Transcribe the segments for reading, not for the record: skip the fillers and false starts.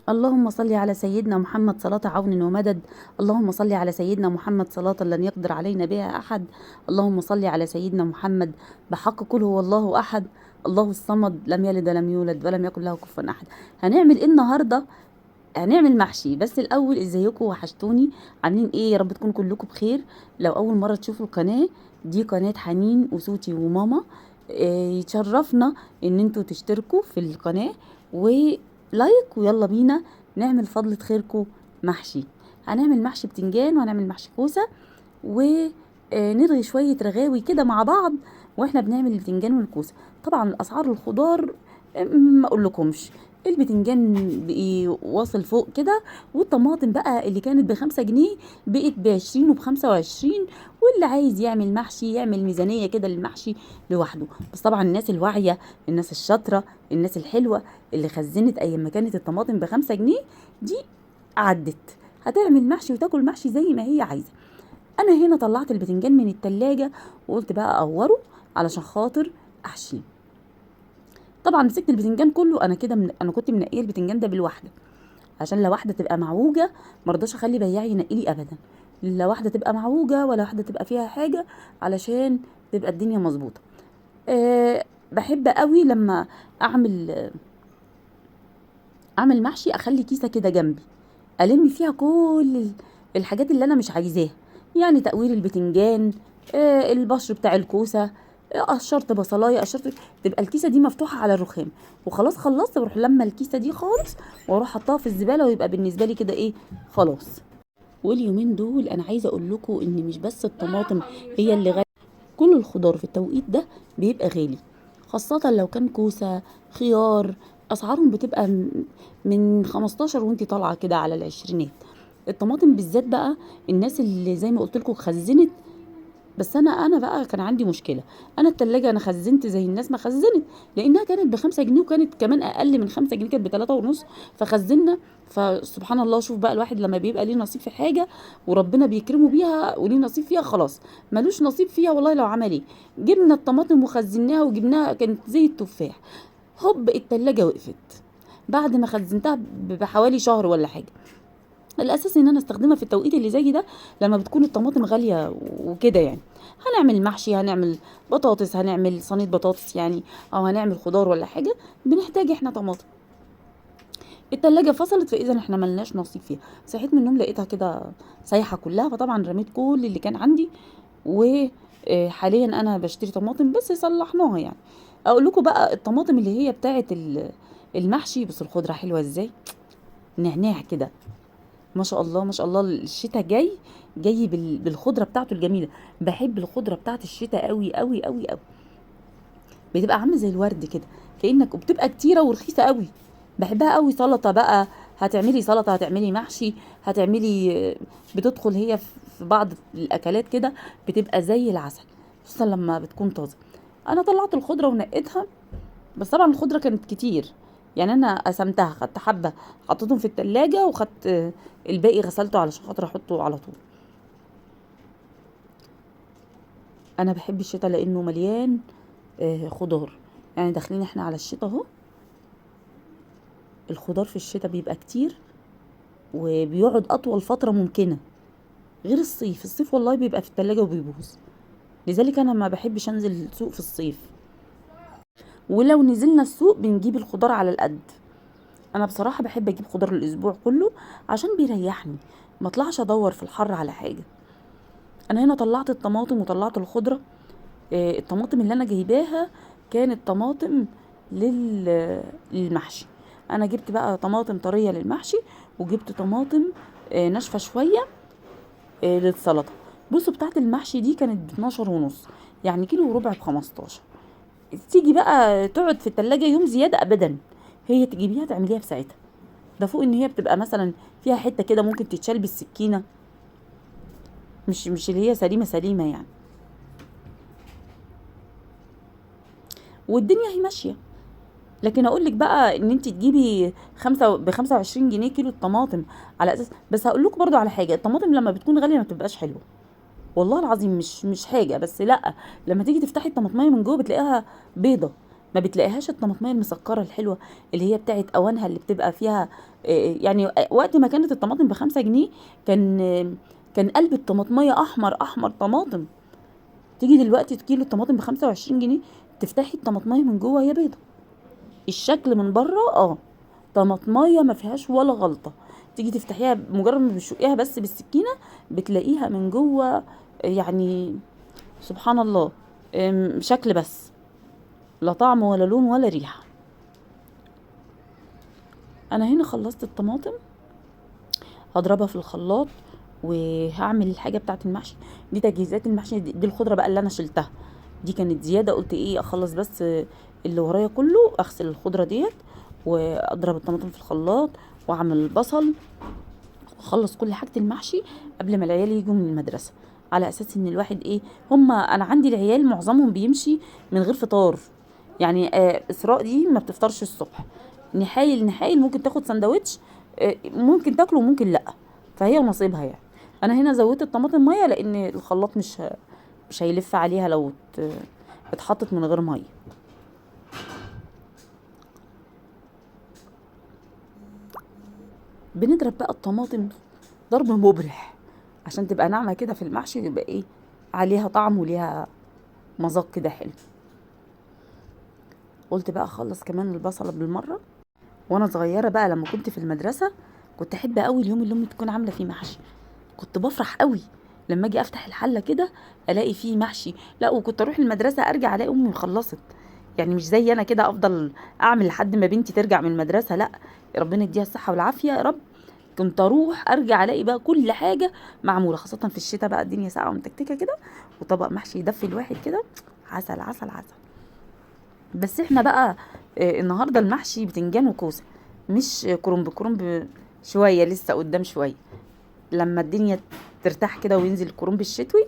اللهم صل على سيدنا محمد صلاة عون ومدد. اللهم صل على سيدنا محمد صلاة لن يقدر علينا بها أحد. اللهم صل على سيدنا محمد بحق قل هو الله أحد الله الصمد لم يلد ولم يولد ولم يكن له كفوا أحد. هنعمل إيه النهاردة؟ هنعمل محشي. بس الأول ازيكم؟ وحشتوني. عاملين ايه؟ يا رب تكونوا كلكم بخير. لو أول مرة تشوفوا القناة دي، قناة حنين وصوتي وماما، يتشرفنا ان انتوا تشتركوا في القناة ولايك، ويلا بينا نعمل فضلة خيركم محشي. هنعمل محشي بتنجان وهنعمل محشي كوسة ونرغي شوية رغاوي كده مع بعض واحنا بنعمل البتنجان والكوسة. طبعا الأسعار الخضار ما اقولكمش، البتنجان بقي واصل فوق كده، والطماطم بقى اللي كانت ب5 جنيه بقت ب20 وب25. واللي عايز يعمل محشي يعمل ميزانية كده للمحشي لوحده. بس طبعا الناس الواعية، الناس الشاطرة، الناس الحلوة اللي خزنت ايام ما كانت الطماطم ب5 جنيه دي عدت، هتعمل محشي وتاكل محشي زي ما هي عايزة. انا هنا طلعت البتنجان من التلاجة وقلت بقى اقوره علشان خاطر احشيه. طبعا مسكت البتنجان كله، انا كده انا كنت منقيه البتنجان ده بالواحده، عشان لا واحده تبقى معوجه، مرضاش اخلي بياع ينقي لي ابدا. لا واحده تبقى معوجه ولا واحده تبقى فيها حاجه، علشان تبقى الدنيا مظبوطه. بحب قوي لما اعمل محشي اخلي كيسه كده جنبي الم فيها كل الحاجات اللي انا مش عايزاها، يعني تقوير البتنجان، البشر بتاع الكوسه، قشرت بصلايه، قشرت، تبقى الكيسه دي مفتوحه على الرخام. وخلاص خلصت بروح لما الكيسه دي خالص واروح حطها في الزباله، ويبقى بالنسبه لي كده ايه، خلاص. واليومين دول انا عايزه اقول لكم ان مش بس الطماطم هي اللي غاليه، كل الخضار في التوقيت ده بيبقى غالي، خاصه لو كان كوسه، خيار، اسعارهم بتبقى من 15 وانتي طالعه كده على العشرينات. الطماطم بالذات بقى، الناس اللي زي ما قلت لكم خزنت. بس انا بقى كان عندي مشكله، انا التلاجة انا خزنت زي الناس ما خزنت، لانها كانت ب5 جنيه وكانت كمان اقل من 5 جنيه، كانت ب3 ونص، فخزنا. فسبحان الله، شوف بقى الواحد لما بيبقى ليه نصيب في حاجه وربنا بيكرمه بيها وليه نصيب فيها، خلاص ملوش نصيب فيها والله لو عمل ايه. جبنا الطماطم وخزناها وجبناها كانت زي التفاح، هوب التلاجة وقفت بعد ما خزنتها بحوالي شهر ولا حاجه. الاساس ان انا استخدمها في التوقيت اللي زي ده، لما بتكون الطماطم غاليه وكده يعني. هنعمل محشي، هنعمل بطاطس، هنعمل صينيه بطاطس يعني، او هنعمل خضار ولا حاجه، بنحتاج احنا طماطم. التلاجة فصلت، فاذا احنا ملناش نصيب فيها. صحيت من النوم لقيتها كده سايحه كلها، فطبعا رميت كل اللي كان عندي. وحاليا انا بشتري طماطم بس صلحناها يعني. اقول لكم بقى الطماطم اللي هي بتاعه المحشي، بس الخضره حلوه ازاي، نعناع كده، ما شاء الله ما شاء الله. الشتاء جاي بالخضره بتاعته الجميله. بحب الخضره بتاعت الشتاء قوي قوي قوي قوي، بتبقى عامله زي الورد كده كانك، وبتبقى كتيره ورخيصه قوي. بحبها قوي. سلطه بقى، هتعملي سلطه، هتعملي محشي، هتعملي، بتدخل هي في بعض الاكلات كده، بتبقى زي العسل، خصوصا لما بتكون طازه. انا طلعت الخضره ونقيتها، بس طبعا الخضره كانت كتير يعني. انا قسمتها، خدت حبه حطيتهم في التلاجة، وخدت الباقي غسلته علشان خاطر احطه على طول. انا بحب الشتاء لانه مليان خضار، يعني داخلين احنا على الشتاء اهو. الخضار في الشتاء بيبقى كتير وبيقعد اطول فتره ممكنه، غير الصيف. الصيف والله بيبقى في التلاجة وبيبوظ، لذلك انا ما بحبش انزل السوق في الصيف. ولو نزلنا السوق بنجيب الخضار على القد. انا بصراحه بحب اجيب خضار الاسبوع كله عشان بيريحني، ما اطلعش ادور في الحر على حاجه. انا هنا طلعت الطماطم وطلعت الخضره. الطماطم اللي انا جايباها كانت طماطم للمحشي. انا جبت بقى طماطم طريه للمحشي، وجبت طماطم ناشفه شويه للسلطه. بصوا بتاعت المحشي دي كانت ب12 ونص، يعني كيلو وربع ب15. تيجي بقى تقعد في التلاجة يوم زياده ابدا، هي تجيبيها تعمليها في ساعتها. ده فوق ان هي بتبقى مثلا فيها حته كده ممكن تتشال بالسكينه، مش اللي هي سليمه سليمه يعني. والدنيا هي ماشيه. لكن اقول لك بقى ان انت تجيبي ب25 جنيه كيلو الطماطم، على اساس، بس هقول لكم برضو على حاجه، الطماطم لما بتكون غاليه ما بتبقاش حلوه والله العظيم. مش حاجه، بس لا، لما تيجي تفتحي الطماطميه من جوه بتلاقيها بيضه، ما بتلاقيهاش الطماطميه المسكره الحلوه اللي هي بتاعت اوانها اللي بتبقى فيها يعني وقت ما كانت الطماطم ب5 جنيه كان كان قلب الطماطميه احمر احمر طماطم. تيجي دلوقتي كيلو الطماطم ب25 جنيه، تفتحي الطماطميه من جوه هي بيضه، الشكل من بره طماطمايه ما فيهاش ولا غلطه. تيجي تفتحيها بمجرد ما بتشقيها بس بالسكينه بتلاقيها من جوه يعني سبحان الله، شكل بس، لا طعم ولا لون ولا ريحه. انا هنا خلصت الطماطم، هضربها في الخلاط وهعمل الحاجه بتاعه المحشي. دي تجهيزات المحشي، دي الخضره بقى اللي انا شلتها، دي كانت زياده، قلت ايه اخلص بس اللي ورايا كله، اغسل الخضره ديت واضرب الطماطم في الخلاط واعمل البصل واخلص كل حاجه المحشي قبل ما العيال يجوا من المدرسه، على اساس ان الواحد ايه، انا عندي العيال معظمهم بيمشي من غير فطار. يعني اسراء دي ما بتفطرش الصبح، نحايل نحايل ممكن تاخد سندوتش، ممكن تاكله وممكن لا، فهي نصيبها يعني. انا هنا زودت الطماطم ميه لان الخلاط مش هيلف عليها لو اتحطت من غير ميه. بنضرب بقى الطماطم ضرب مبرح عشان تبقى ناعمه كده في المحشي، ويبقى ايه عليها طعم وليها مذاق كده حلو. قلت بقى اخلص كمان البصله بالمره. وانا صغيره بقى لما كنت في المدرسه كنت احب قوي اليوم اللي امي تكون عامله فيه محشي، كنت بفرح قوي لما اجي افتح الحله كده الاقي فيه محشي. لا وكنت اروح المدرسه ارجع الاقي امي خلصت، يعني مش زي انا كده افضل اعمل لحد ما بنتي ترجع من المدرسه، لا، ربنا يديها الصحه والعافيه يا رب. كنت اروح ارجع الاقي بقى كل حاجه معموله، خاصه في الشتاء بقى الدنيا ساقعه ومتكتكه كده، وطبق محشي يدفي الواحد كده، عسل عسل عسل. بس احنا بقى النهارده المحشي بتنجان وكوسه، مش كرنب. كرنب شويه لسه قدام شويه لما الدنيا ترتاح كده وينزل الكرنب الشتوي،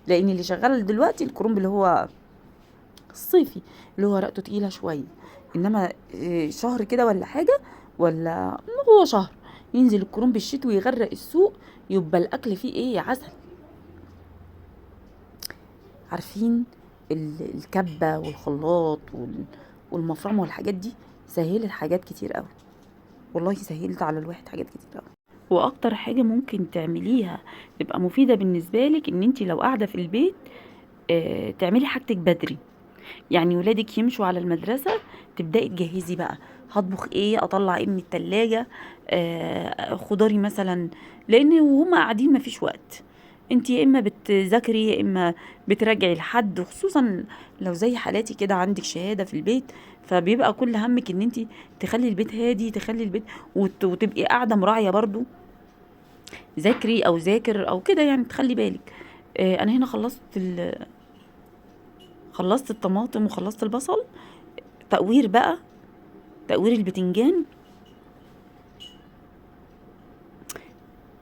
لان اللي شغال دلوقتي الكرنب اللي هو الصيفي اللي هو رقته تقيله شويه. انما شهر كده ولا حاجه، ولا هو شهر ينزل الكرنب الشتوي يغرق السوق، يبقى الاكل فيه ايه عسل. عارفين الكبه والخلاط والمفرمه والحاجات دي سهلت حاجات كتير قوي، والله سهلت على الواحد حاجات كتير قوي. واكتر حاجه ممكن تعمليها تبقى مفيده بالنسبه لك ان انت لو قاعده في البيت تعملي حاجتك بدري. يعني ولادك يمشوا على المدرسه تبداي تجهزي بقى هطبخ ايه، اطلع ايه من التلاجة، خضاري مثلا، لان وهم قاعدين مفيش وقت. انت يا اما بتذاكري يا اما بتراجعي لحد، وخصوصا لو زي حالاتي كده عندك شهاده في البيت، فبيبقى كل همك ان انت تخلي البيت هادي، تخلي البيت وتبقي قاعده مراعيه برضو، ذاكري او ذاكر او كده يعني، تخلي بالك. انا هنا خلصت الطماطم وخلصت البصل. تقوير بقى، تقوير البتنجان.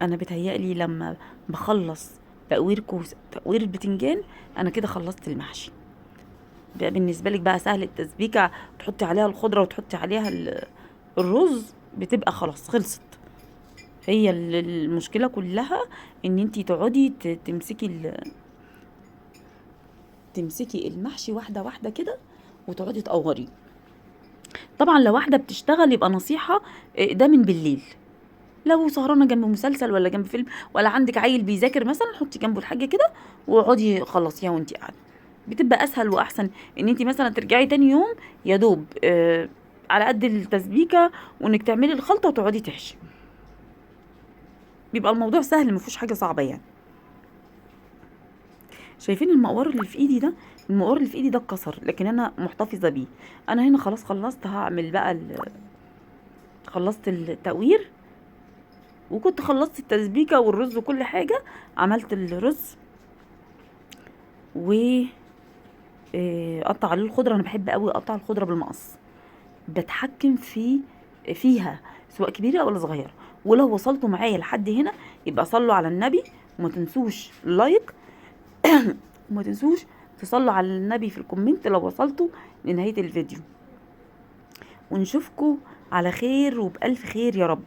انا بتهيألي لما بخلص تقوير كوسه تقوير البتنجان انا كده خلصت المحشي. بقى بالنسبه لك بقى سهل التسبيكه، تحطي عليها الخضره وتحطي عليها الرز، بتبقى خلاص خلصت. هي المشكله كلها ان انتي تقعدي تمسكي المحشي واحده واحده كده وتقعدي تقوريه. طبعا لو واحده بتشتغل يبقى نصيحه ده من بالليل، لو سهرانه جنب مسلسل ولا جنب فيلم ولا عندك عيل بيذاكر مثلا، حطي جنبه الحاجه كده واقعدي خلصيها وانتي قاعده، بتبقى اسهل واحسن ان انتي مثلا ترجعي تاني يوم يا دوب على قد التسبيكه وانك تعملي الخلطه وتقعدي تحشي، بيبقى الموضوع سهل مفيهوش حاجه صعبه يعني. شايفين المقوار اللي في ايدي ده؟ المقوار اللي في ايدي ده اتكسر لكن انا محتفظه بيه. انا هنا خلاص خلصت، هعمل بقى خلصت التقوير وكنت خلصت التسبيكه والرز وكل حاجه. عملت الرز و اقطع عليه الخضره. انا بحب قوي اقطع الخضره بالمقص، بتحكم فيها سواء كبيره ولا صغيره. ولو وصلتوا معايا لحد هنا يبقى صلوا على النبي، وما تنسوش لايك وما تنسوش تصلوا على النبي في الكومنت لو وصلتوا لنهايه الفيديو. ونشوفكم على خير وبألف خير يا رب.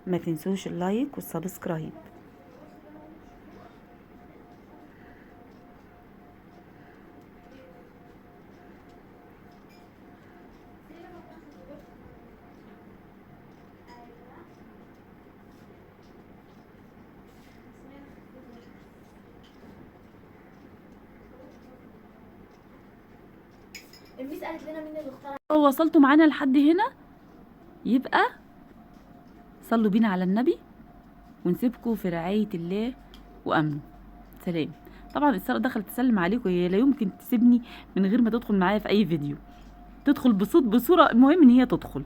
ما تنسوش اللايك والسبسكرايب. الميس قالت لنا مين اللي اخترع. لو وصلتوا معانا لحد هنا يبقى صلوا بينا على النبي، ونسيبكم في رعاية الله وأمنه. سلام. طبعا إسراء دخلت تسلم عليكم، هي لا يمكن تسيبني من غير ما تدخل معايا في أي فيديو، تدخل بصوت بصورة، المهم إن هي تدخل.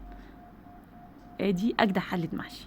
ادي أجدع حلة محشي.